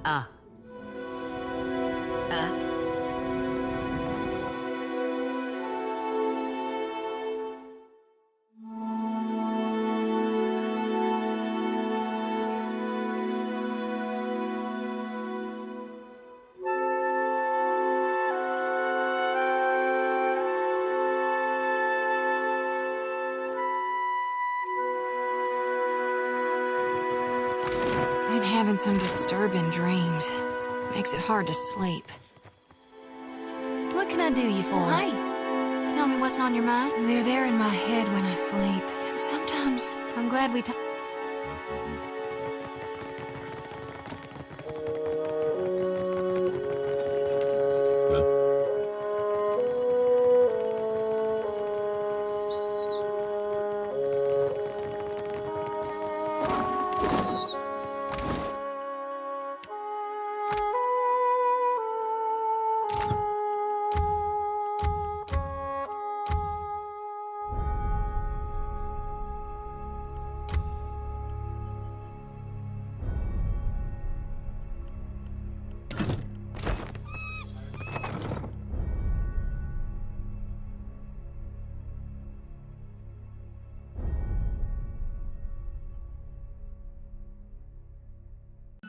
Uh. Uh. Been having some disturbing dreams. Makes it hard to sleep. What can I do you for? Hi. Tell me what's on your mind. They're there in my head when I sleep. And sometimes I'm glad we talked.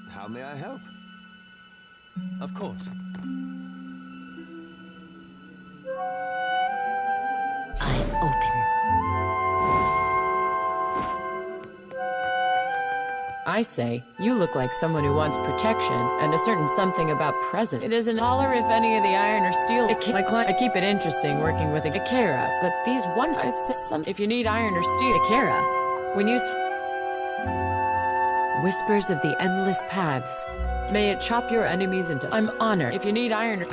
How may I help? Of course. Eyes open. I say, you look like someone who wants protection and a certain something about present. It isn't holler if any of the iron or steel. I keep it interesting working with Akira, but these one if you need iron or steel, Akira, when you whispers of the endless paths, may it chop your enemies into. I'm honored if you need iron.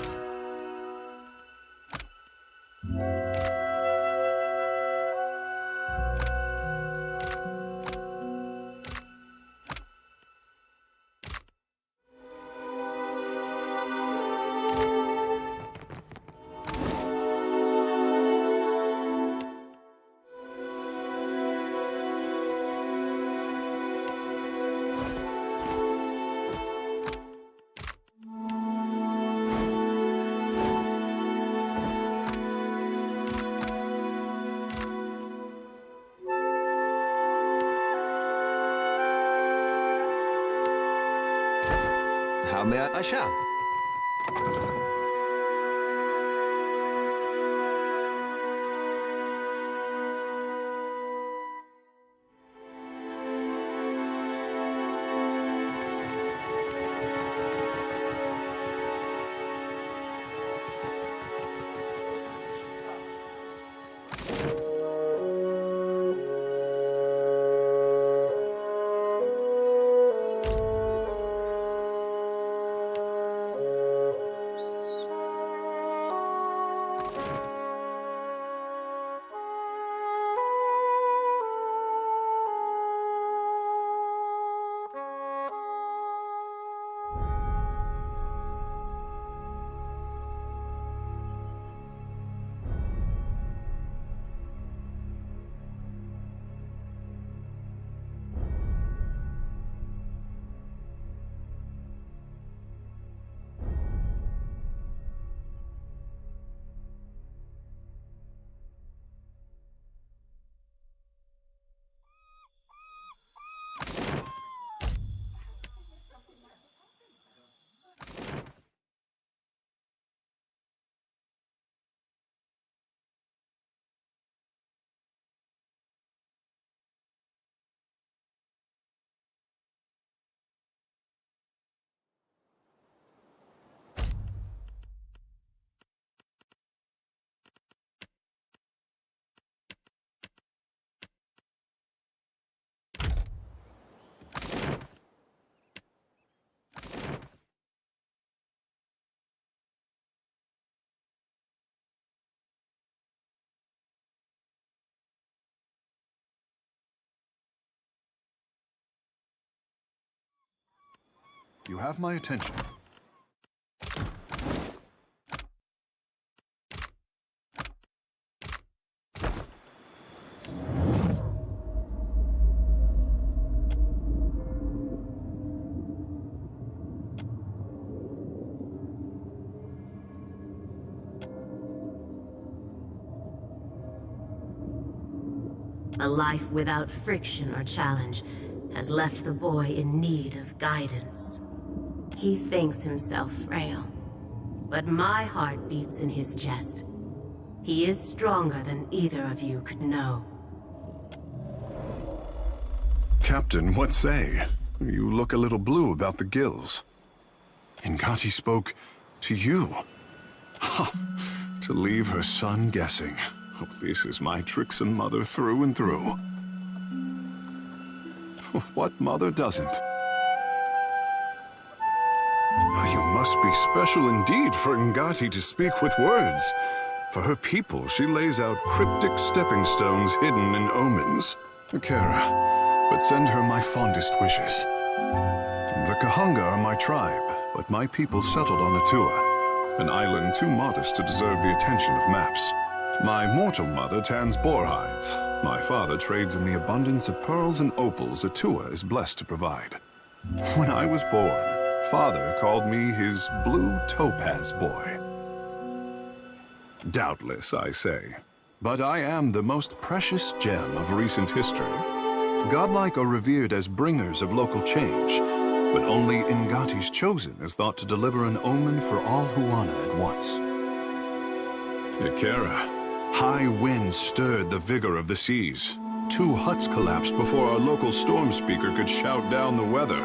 How may I shall. You have my attention. A life without friction or challenge has left the boy in need of guidance. He thinks himself frail, but my heart beats in his chest. He is stronger than either of you could know. Captain, what say? You look a little blue about the gills. Ingati spoke to you. Ha! To leave her son guessing. Oh, this is my tricksome mother through and through. What mother doesn't? Oh, you must be special indeed for Ingati to speak with words. For her people, she lays out cryptic stepping stones hidden in omens. Akara, but send her my fondest wishes. The Kahanga are my tribe, but my people settled on Atua, an island too modest to deserve the attention of maps. My mortal mother tans boar hides. My father trades in the abundance of pearls and opals Atua is blessed to provide. When I was born, Father called me his blue topaz boy. Doubtless, I say. But I am the most precious gem of recent history. Godlike are revered as bringers of local change, but only Ingati's chosen is thought to deliver an omen for all Huana at once. Ikera, high winds stirred the vigor of the seas. 2 huts collapsed before our local storm speaker could shout down the weather.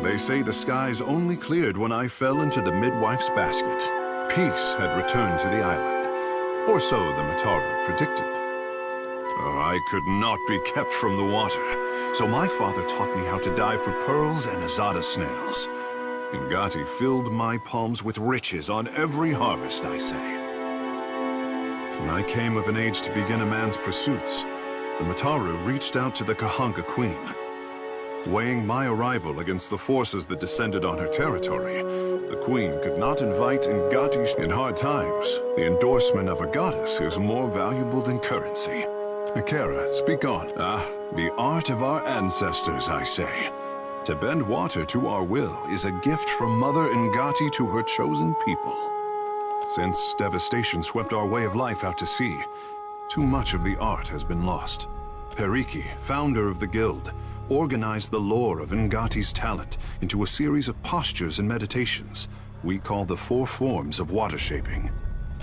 They say the skies only cleared when I fell into the midwife's basket. Peace had returned to the island, or so the Mataru predicted. Oh, I could not be kept from the water, so my father taught me how to dive for pearls and azada snails. Ingati filled my palms with riches on every harvest, I say. When I came of an age to begin a man's pursuits, the Mataru reached out to the Kahanga Queen. Weighing my arrival against the forces that descended on her territory, the Queen could not invite Ingati. In hard times, the endorsement of a goddess is more valuable than currency. Akera, speak on. The art of our ancestors, I say. To bend water to our will is a gift from Mother Ingati to her chosen people. Since devastation swept our way of life out to sea, too much of the art has been lost. Periki, founder of the guild, organized the lore of Ingati's talent into a series of postures and meditations we call the 4 forms of water shaping.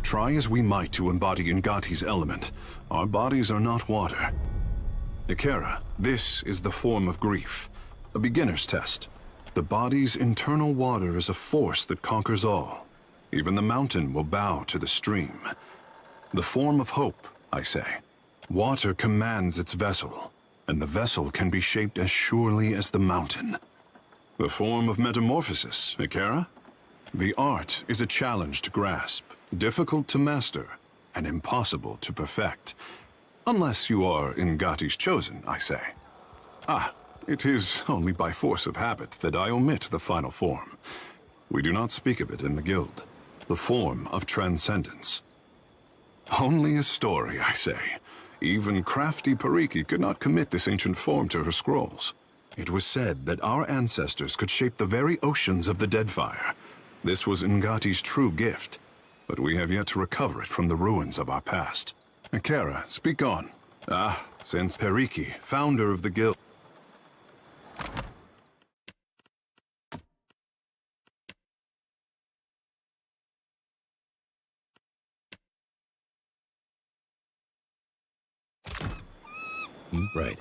Try as we might to embody Ingati's element, our bodies are not water. Ikera, this is the form of grief, a beginner's test. The body's internal water is a force that conquers all. Even the mountain will bow to the stream. The form of hope, I say. Water commands its vessel, and the vessel can be shaped as surely as the mountain. The form of metamorphosis, Ikera? The art is a challenge to grasp, difficult to master, and impossible to perfect. Unless you are Ingati's chosen, I say. It is only by force of habit that I omit the final form. We do not speak of it in the guild. The form of transcendence. Only a story, I say. Even crafty Periki could not commit this ancient form to her scrolls. It was said that our ancestors could shape the very oceans of the Deadfire. This was Ingati's true gift, but we have yet to recover it from the ruins of our past. Akera, speak on. Since Periki, founder of the guild... Right.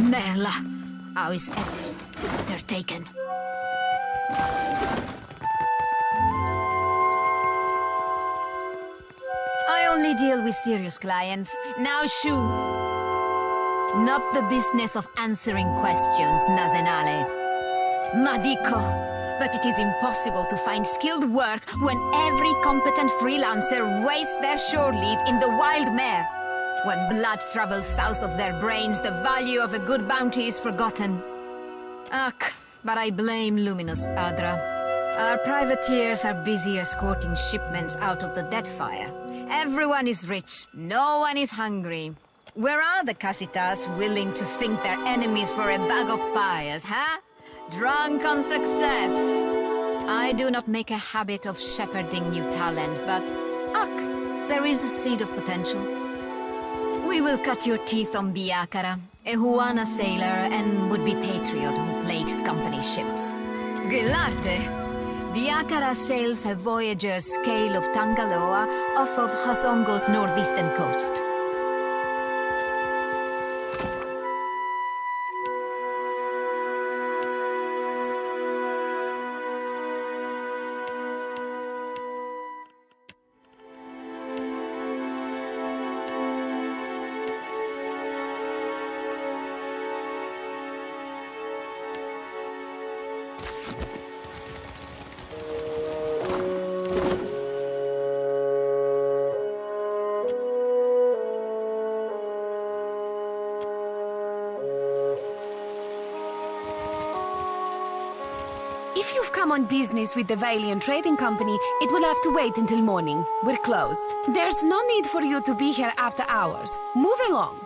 Merla, how is it? They're taken. I only deal with serious clients. Now, Shu. Not the business of answering questions, Nazenale. Madiko, But it is impossible to find skilled work when every competent freelancer wastes their shore leave in the wild mare. When blood travels south of their brains, the value of a good bounty is forgotten. Ugh, but I blame Luminous Adra. Our privateers are busy escorting shipments out of the Deadfire. Everyone is rich, no one is hungry. Where are the Casitas willing to sink their enemies for a bag of pyres, huh? Drunk on success. I do not make a habit of shepherding new talent, but there is a seed of potential. We will cut your teeth on Biakara, a Huana sailor and would-be patriot who plagues company ships. Gelarte! Biakara sails a voyager's scale of Tangaloa off of Hasongo's northeastern coast. If you've come on business with the Valiant Trading Company, it will have to wait until morning. We're closed. There's no need for you to be here after hours. Move along.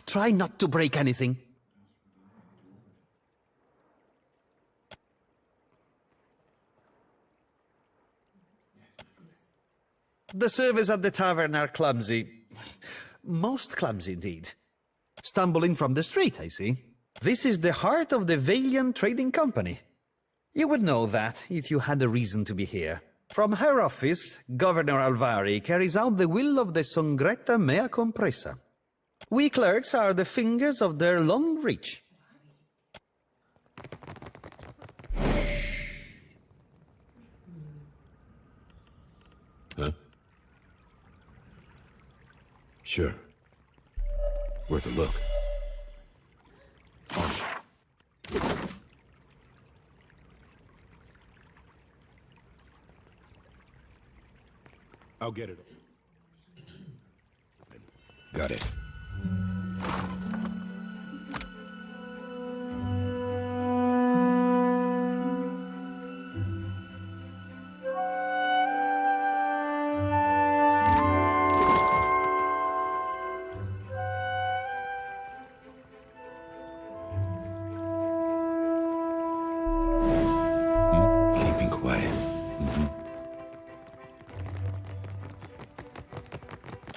Try not to break anything. The servers at the tavern are clumsy. Most clumsy indeed. Stumbling from the street, I see. This is the heart of the Valiant Trading Company. You would know that if you had a reason to be here. From her office, Governor Alvari carries out the will of the Songretta Mea Compresa. We clerks are the fingers of their long reach. Huh? Sure. Worth a look. I'll get it. Got it. Keeping quiet.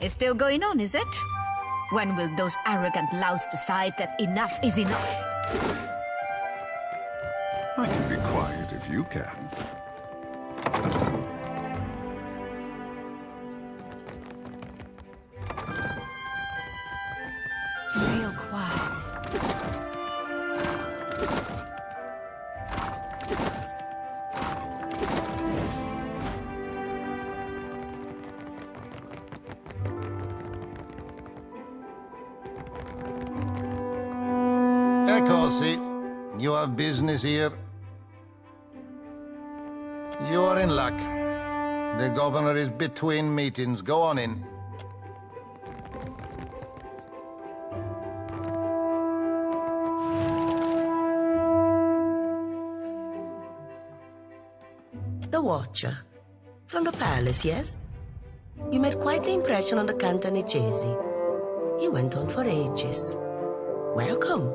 It's still going on, is it? When will those arrogant louts decide that enough is enough? I can be quiet if you can. Real quiet. Eccosi. You have business here. You are in luck. The governor is between meetings. Go on in. Watcher. From the palace, yes? You made quite the impression on the Cantanechesi. He went on for ages. Welcome.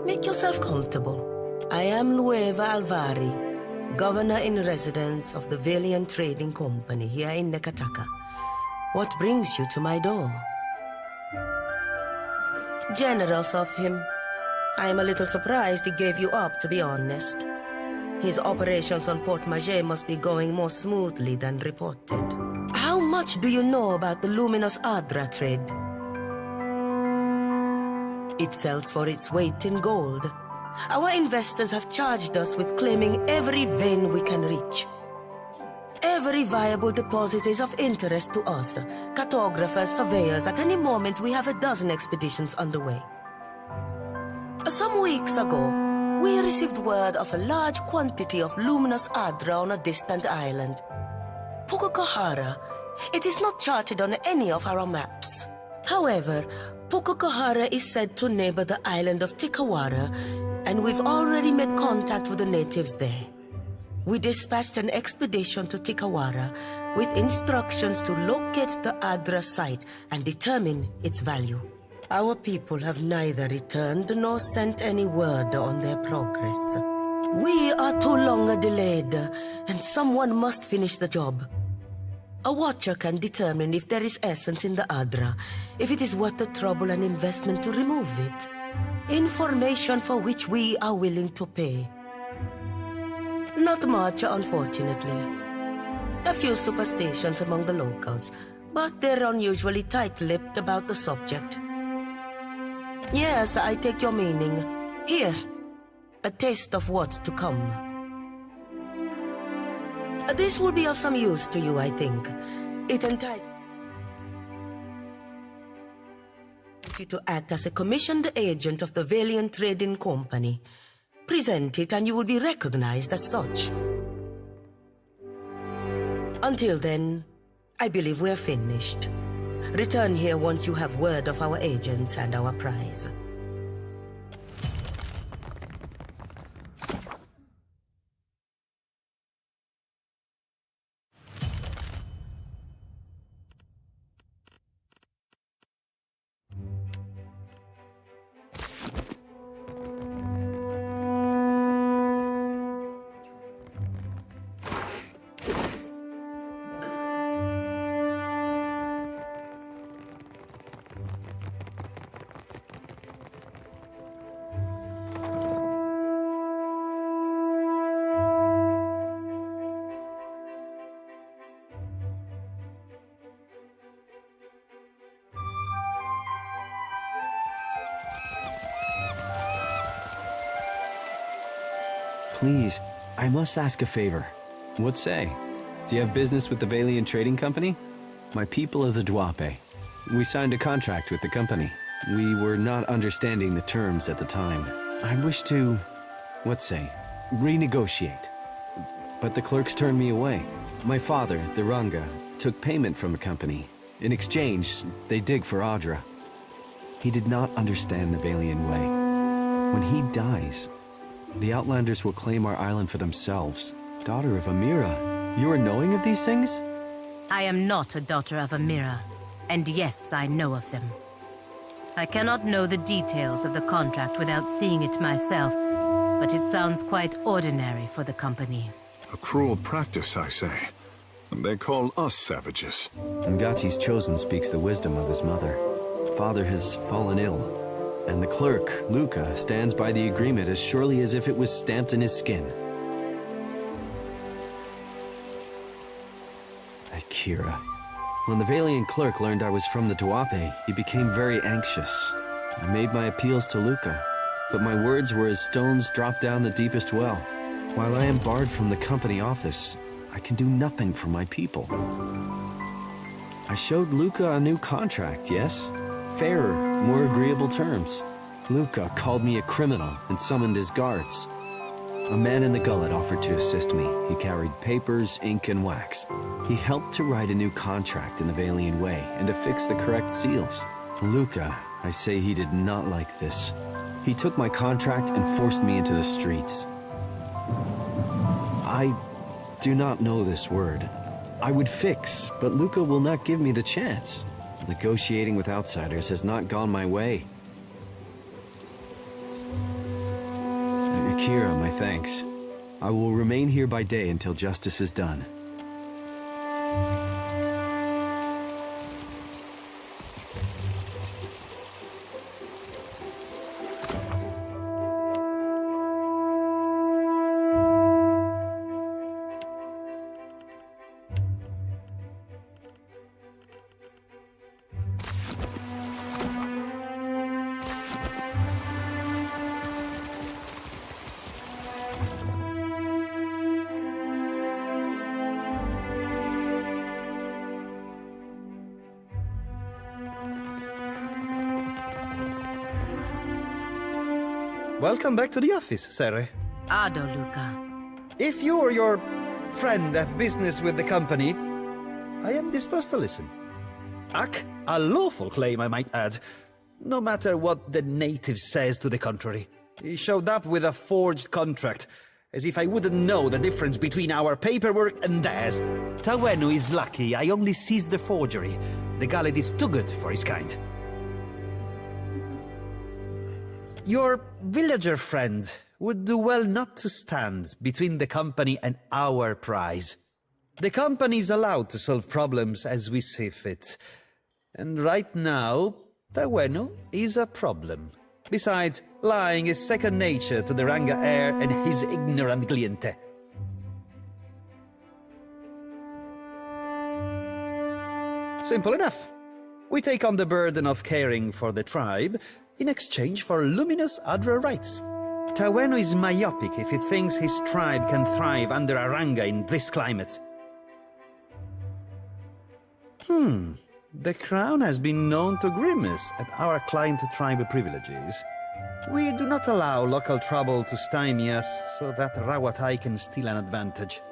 Make yourself comfortable. I am Nueva Alvari, Governor in Residence of the Valiant Trading Company here in Nekataka. What brings you to my door? Generous of him. I am a little surprised he gave you up, to be honest. His operations on Port Maget must be going more smoothly than reported. How much do you know about the luminous Adra trade? It sells for its weight in gold. Our investors have charged us with claiming every vein we can reach. Every viable deposit is of interest to us. Cartographers, surveyors, at any moment we have a dozen expeditions underway. Some weeks ago, we received word of a large quantity of luminous Adra on a distant island. Pukukohara. It is not charted on any of our maps. However, Pukukohara is said to neighbor the island of Tikawara, and we've already made contact with the natives there. We dispatched an expedition to Tikawara with instructions to locate the Adra site and determine its value. Our people have neither returned nor sent any word on their progress. We are too long delayed, and someone must finish the job. A watcher can determine if there is essence in the Adra, if it is worth the trouble and investment to remove it. Information for which we are willing to pay. Not much, unfortunately. A few superstitions among the locals, but they're unusually tight-lipped about the subject. Yes, I take your meaning. Here, a taste of what's to come. This will be of some use to you, I think. It entitles you to act as a commissioned agent of the Valiant Trading Company. Present it and you will be recognized as such. Until then, I believe we're finished. Return here once you have word of our agents and our prize. Please, I must ask a favor. What say? Do you have business with the Valiant Trading Company? My people of the Duape. We signed a contract with the company. We were not understanding the terms at the time. I wish to, renegotiate. But the clerks turned me away. My father, the Ranga, took payment from the company. In exchange, they dig for Adra. He did not understand the Valiant way. When he dies, the Outlanders will claim our island for themselves. Daughter of Amira, you are knowing of these things? I am not a daughter of Amira, and yes, I know of them. I cannot know the details of the contract without seeing it myself, but it sounds quite ordinary for the company. A cruel practice, I say. And they call us savages. Ngati's chosen speaks the wisdom of his mother. Father has fallen ill, and the clerk, Luca, stands by the agreement as surely as if it was stamped in his skin. Akira. When the Valiant clerk learned I was from the Duape, he became very anxious. I made my appeals to Luca, but my words were as stones dropped down the deepest well. While I am barred from the company office, I can do nothing for my people. I showed Luca a new contract, yes? Fairer, more agreeable terms. Luca called me a criminal and summoned his guards. A man in the gullet offered to assist me. He carried papers, ink, and wax. He helped to write a new contract in the Valiant way and to fix the correct seals. Luca, I say he did not like this. He took my contract and forced me into the streets. I do not know this word. I would fix, but Luca will not give me the chance. Negotiating with outsiders has not gone my way. Akira, my thanks. I will remain here by day until justice is done. Welcome back to the office, Sere. Ado, Luca. If you or your friend have business with the company, I am disposed to listen. Ak, a lawful claim, I might add, no matter what the native says to the contrary. He showed up with a forged contract, as if I wouldn't know the difference between our paperwork and theirs. Tawenu is lucky I only seized the forgery. The Galid is too good for his kind. Your villager friend would do well not to stand between the company and our prize. The company is allowed to solve problems as we see fit. And right now, Tawenu is a problem. Besides, lying is second nature to the Ranga heir and his ignorant cliente. Simple enough. We take on the burden of caring for the tribe in exchange for luminous Adra rights. Tawenu is myopic if he thinks his tribe can thrive under a Ranga in this climate. The crown has been known to grimace at our client tribe privileges. We do not allow local trouble to stymie us so that Rawatai can steal an advantage.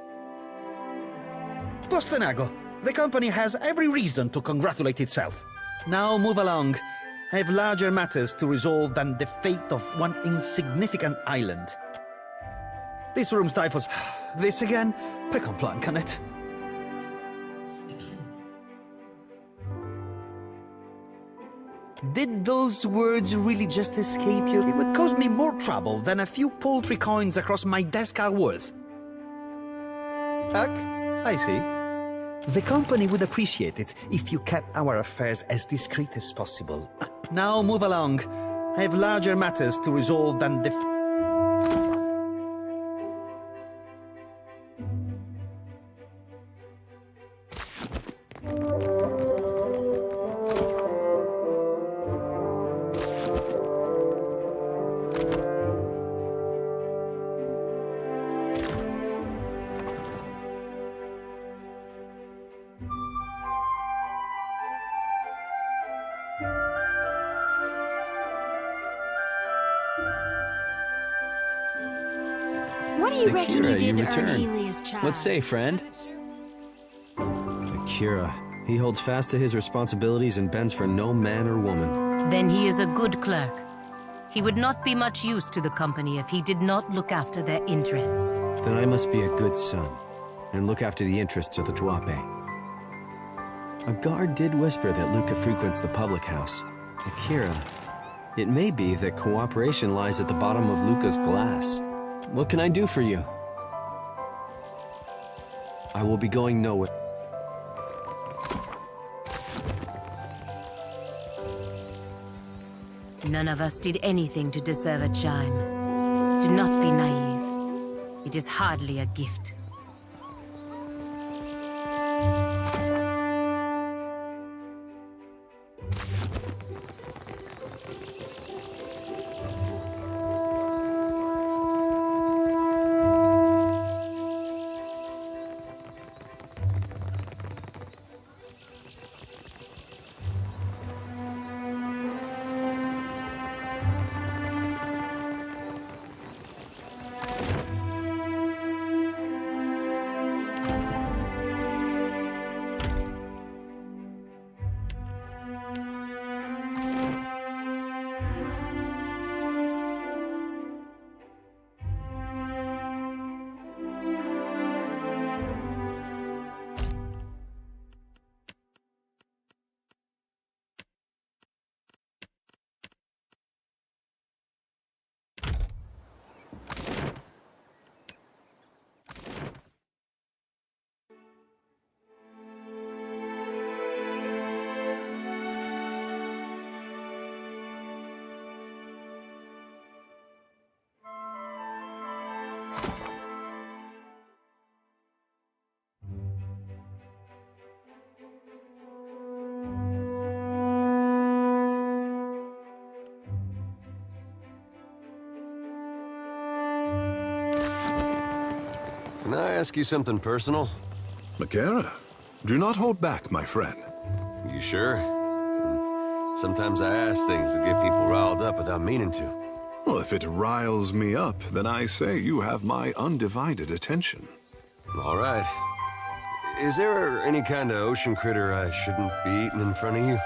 Postenago, the company has every reason to congratulate itself. Now move along. I have larger matters to resolve than the fate of one insignificant island. This room stifles. This again? Precomplan, can it? Did those words really just escape you? It would cause me more trouble than a few paltry coins across my desk are worth. Ak, I see. The company would appreciate it if you kept our affairs as discreet as possible. Now move along. I have larger matters to resolve than the... What do you reckon Akira, you did you to earn returned. Helia's child? What say, friend? Akira. He holds fast to his responsibilities and bends for no man or woman. Then he is a good clerk. He would not be much use to the company if he did not look after their interests. Then I must be a good son and look after the interests of the Tuape. A guard did whisper that Luca frequents the public house. Akira, it may be that cooperation lies at the bottom of Luca's glass. What can I do for you? I will be going nowhere. None of us did anything to deserve a chime. Do not be naive. It is hardly a gift. ask you something personal? Makera, do not hold back, my friend. You sure? Sometimes I ask things to get people riled up without meaning to. Well, if it riles me up, then I say you have my undivided attention. All right. Is there any kind of ocean critter I shouldn't be eating in front of you?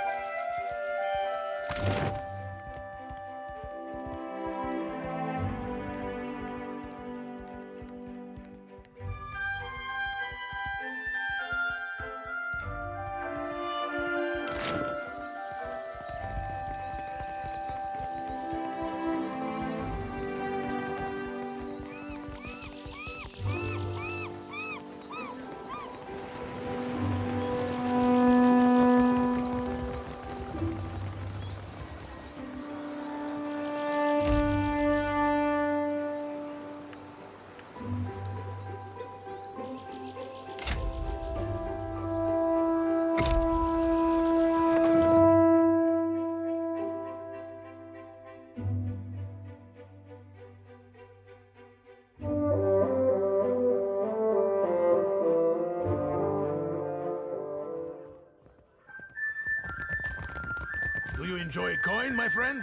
Do you enjoy coin, my friend?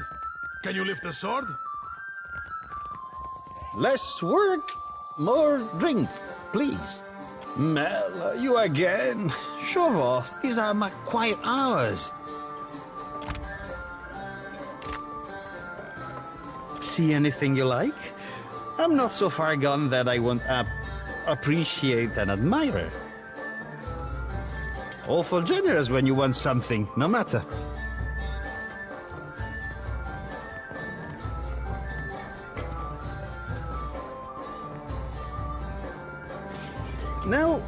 Can you lift a sword? Less work, more drink, please. Mel, you again. Shove off. These are my quiet hours. See anything you like? I'm not so far gone that I won't appreciate and admire. Awful generous when you want something, no matter. Now,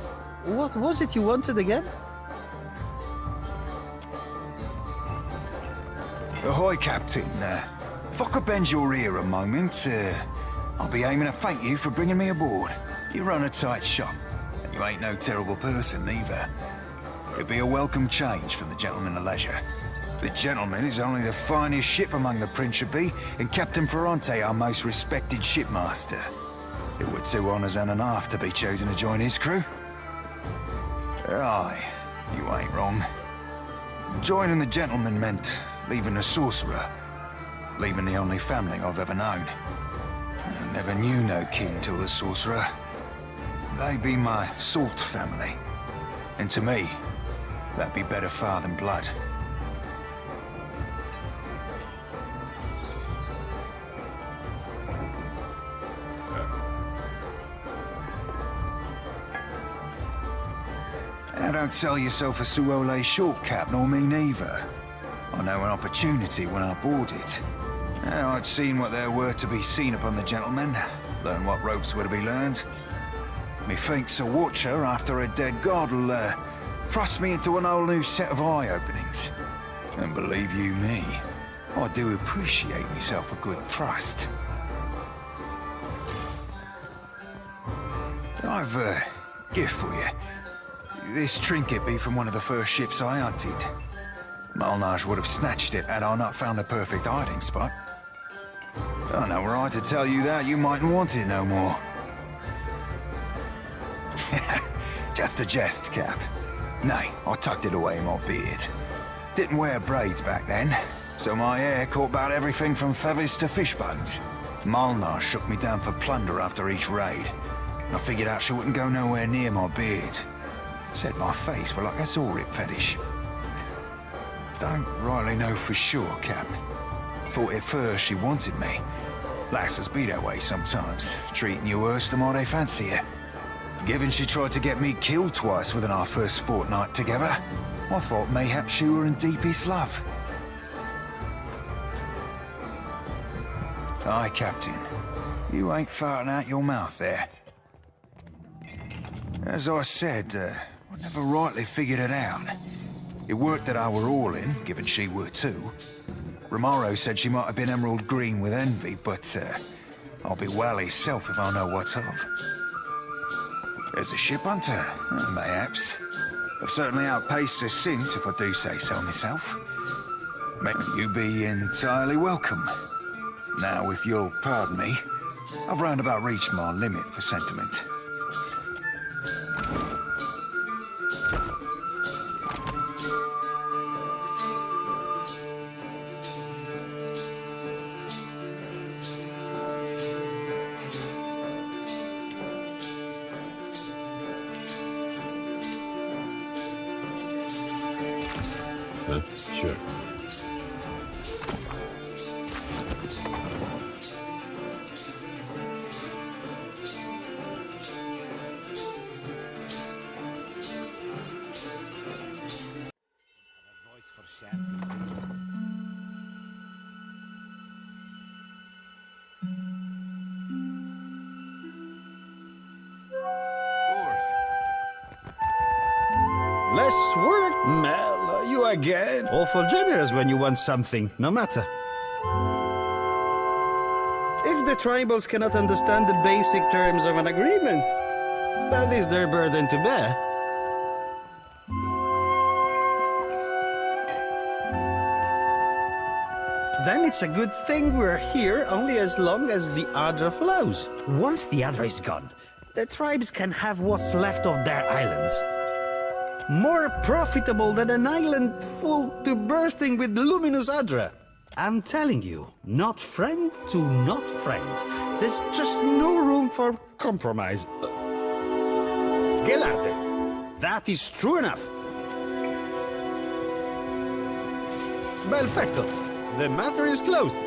what was it you wanted again? Ahoy, Captain. If I could bend your ear a moment, I'll be aiming to thank you for bringing me aboard. You run a tight shop, and you ain't no terrible person, either. It'd be a welcome change from the Gentleman of Leisure. The Gentleman is only the finest ship among the Principi, and Captain Ferrante our most respected shipmaster. It were 2 honors and a half to be chosen to join his crew. Aye, you ain't wrong. Joining the Gentleman meant leaving the Sorcerer, leaving the only family I've ever known. I never knew no kin till the Sorcerer. They be my Salt family, and to me, that'd be better far than blood. Don't sell yourself a Suole short cap, nor me neither. I know an opportunity when I bought it. I'd seen what there were to be seen upon the Gentleman, learn what ropes were to be learned. Methinks a watcher after a dead god'll thrust me into an whole new set of eye-openings. And believe you me, I do appreciate myself a good thrust. I've a gift for you. This trinket be from one of the first ships I hunted. Malnage would have snatched it had I not found the perfect hiding spot. I know right to tell you that you mightn't want it no more. Just a jest, Cap. Nay, I tucked it away in my beard. Didn't wear braids back then, so my hair caught about everything from feathers to fish bones. Malnage shook me down for plunder after each raid. I figured out she wouldn't go nowhere near my beard. Said my face were like a saw-rip fetish. Don't rightly know for sure, Cap. Thought at first she wanted me. Lasses be that way sometimes, treating you worse the more they fancy you. Given she tried to get me killed twice within our first fortnight together, I thought mayhap she were in deepest love. Aye, Captain. You ain't farting out your mouth there. As I said, I never rightly figured it out. It worked that I were all in, given she were too. Romaro said she might have been emerald green with envy, but I'll be well herself if I know what's of. As a ship hunter, mayhaps. I've certainly outpaced her since, if I do say so myself. Maybe you be entirely welcome. Now, if you'll pardon me, I've roundabout reached my limit for sentiment. Huh? Sure. Less work, Mel, you again. Awful generous when you want something, no matter. If the tribals cannot understand the basic terms of an agreement, that is their burden to bear. Then it's a good thing we're here only as long as the Adra flows. Once the Adra is gone, the tribes can have what's left of their islands. More profitable than an island full to bursting with luminous Adra. I'm telling you, not friend to not friend. There's just no room for compromise. Gelarde, that is true enough. Perfecto. The matter is closed.